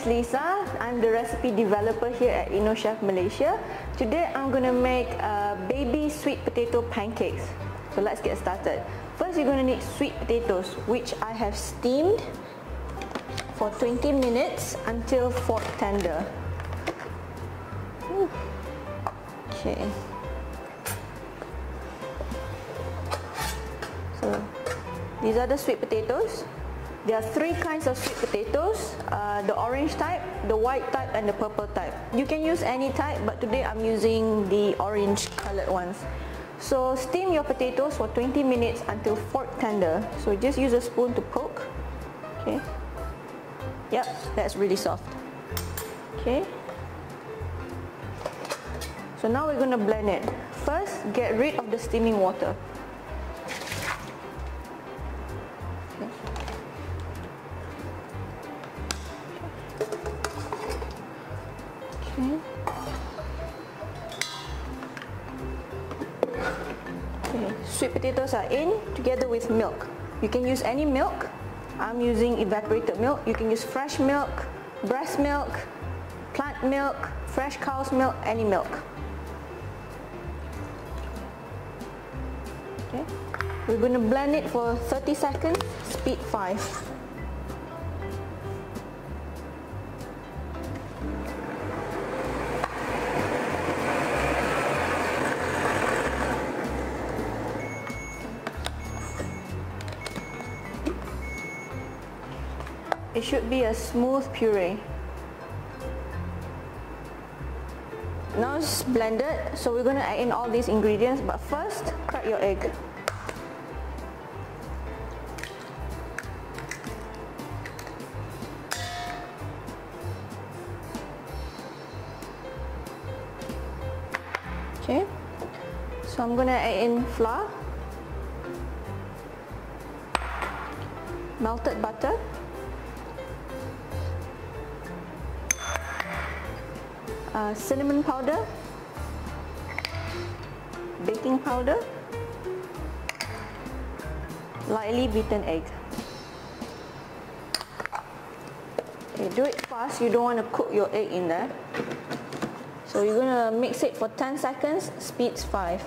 is Lisa. I'm the recipe developer here at InnoChef Malaysia. Today I'm going to make baby sweet potato pancakes. So let's get started. First you're going to need sweet potatoes, which I have steamed for 20 minutes until fork tender. Okay. So these are the sweet potatoes. There are three kinds of sweet potatoes, the orange type, the white type and the purple type. You can use any type, but today I'm using the orange colored ones. So steam your potatoes for 20 minutes until fork tender. So just use a spoon to poke. Okay. Yep, that's really soft. Okay. So now we're going to blend it. First, get rid of the steaming water. Okay, sweet potatoes are in together with milk. You can use any milk. I'm using evaporated milk. You can use fresh milk, breast milk, plant milk, fresh cow's milk, any milk. Okay. We're going to blend it for 30 seconds, speed 5. It should be a smooth puree. Now it's blended, so we're going to add in all these ingredients, but first, crack your egg. Okay, so I'm going to add in flour, melted butter, cinnamon powder, baking powder, lightly beaten egg. Okay, do it fast, you don't want to cook your egg in there. So you're going to mix it for 10 seconds, speeds 5.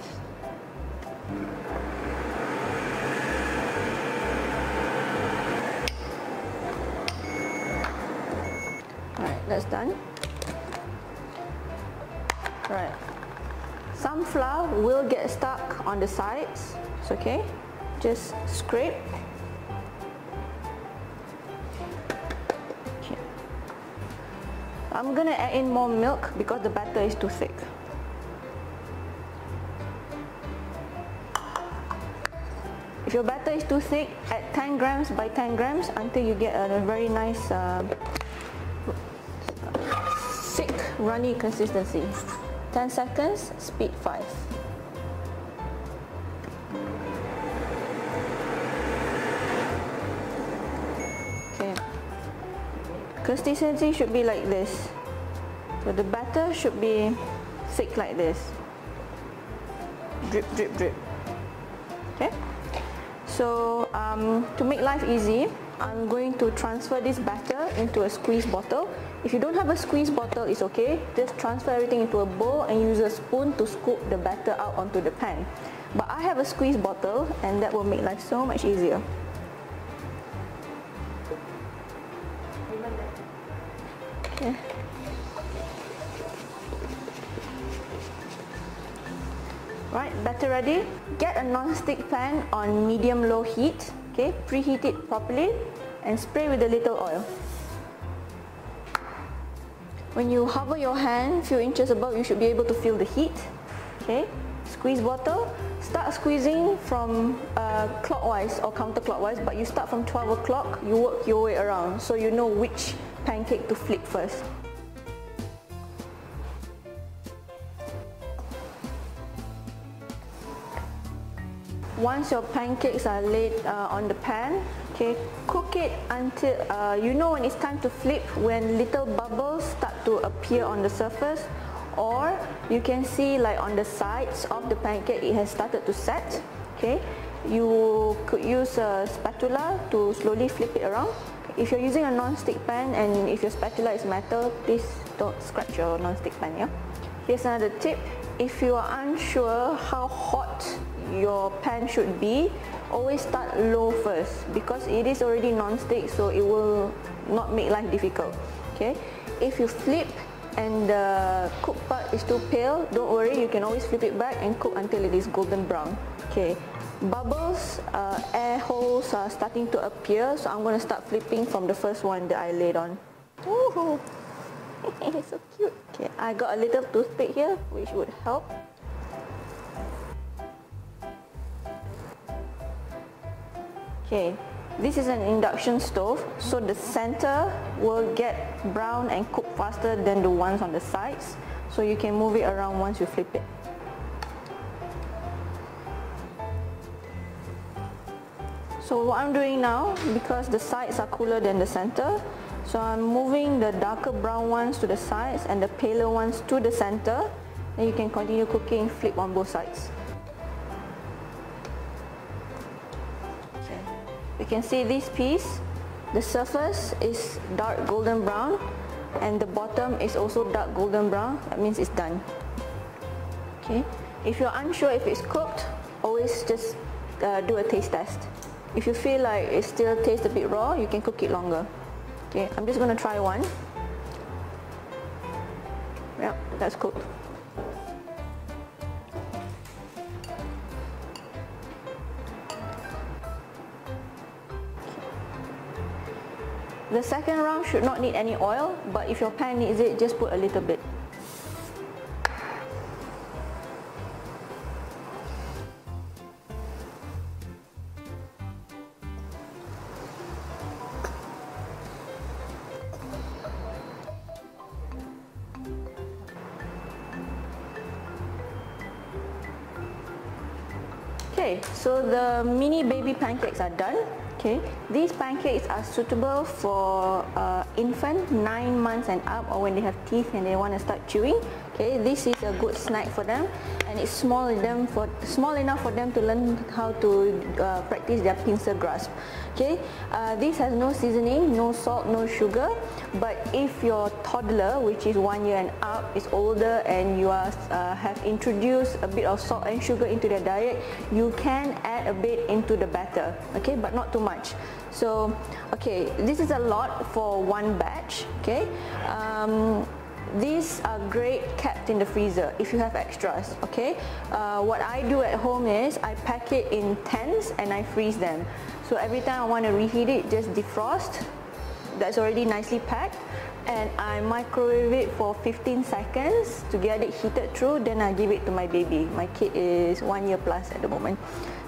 Alright, that's done. Right. Some flour will get stuck on the sides. It's okay. Just scrape. Okay. I'm gonna add in more milk because the batter is too thick. If your batter is too thick, add 10 grams by 10 grams until you get a very nice thick, runny consistency. 10 seconds, speed 5. Okay. Consistency should be like this. So the batter should be thick like this. Drip, drip, drip. Okay. So to make life easy, I'm going to transfer this batter into a squeeze bottle. If you don't have a squeeze bottle, it's okay. Just transfer everything into a bowl and use a spoon to scoop the batter out onto the pan. But I have a squeeze bottle and that will make life so much easier. Okay. Right, batter ready. Get a non-stick pan on medium-low heat. Okay, preheat it properly and spray with a little oil. When you hover your hand a few inches above, you should be able to feel the heat. Okay, squeeze bottle. Start squeezing from clockwise or counterclockwise, but you start from 12 o'clock, you work your way around so you know which pancake to flip first. Once your pancakes are laid on the pan, okay, cook it until you know when it's time to flip, when little bubbles start to appear on the surface, or you can see like on the sides of the pancake it has started to set. Okay, you could use a spatula to slowly flip it around. Okay. if you're using a non-stick pan and if your spatula is metal, please don't scratch your non-stick pan, yeah? Here's another tip. If you are unsure how hot your pan should be, always start low first because it is already non-stick, so it will not make life difficult. Okay? If you flip and the cooked part is too pale, don't worry, you can always flip it back and cook until it is golden brown. Okay. Bubbles, air holes are starting to appear, so I'm going to start flipping from the first one that I laid on. Woohoo! It's so cute. Okay, I got a little toothpick here, which would help. Okay, this is an induction stove, so the center will get brown and cook faster than the ones on the sides, so you can move it around once you flip it. So what I'm doing now, because the sides are cooler than the center, so I'm moving the darker brown ones to the sides and the paler ones to the center. Then you can continue cooking, flip on both sides. Okay. You can see this piece, the surface is dark golden brown and the bottom is also dark golden brown. That means it's done. Okay. If you're unsure if it's cooked, always just do a taste test. If you feel like it still tastes a bit raw, you can cook it longer. Okay, I'm just going to try one. Yep, that's cooked. The second round should not need any oil, but if your pan needs it, just put a little bit. Okay, so the mini baby pancakes are done. Okay, these pancakes are suitable for infant 9 months and up, or when they have teeth and they want to start chewing. Okay, this is a good snack for them, and it's small enough for them to learn how to practice their pincer grasp. Okay, this has no seasoning, no salt, no sugar, but if your toddler, which is 1 year and up, is older and you have introduced a bit of salt and sugar into their diet, you can add a bit into the batter, okay, but not too much. So, okay, this is a lot for one batch, okay. These are great kept in the freezer if you have extras, okay. What I do at home is I pack it in 10s and I freeze them. So every time I want to reheat it, just defrost. That's already nicely packed, and I microwave it for 15 seconds to get it heated through. Then I give it to my baby. My kid is 1 year plus at the moment.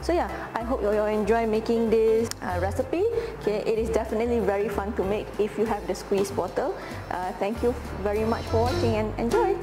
So yeah, I hope you enjoy making this recipe. Okay, it is definitely very fun to make if you have the squeeze bottle. Thank you very much for watching and enjoy!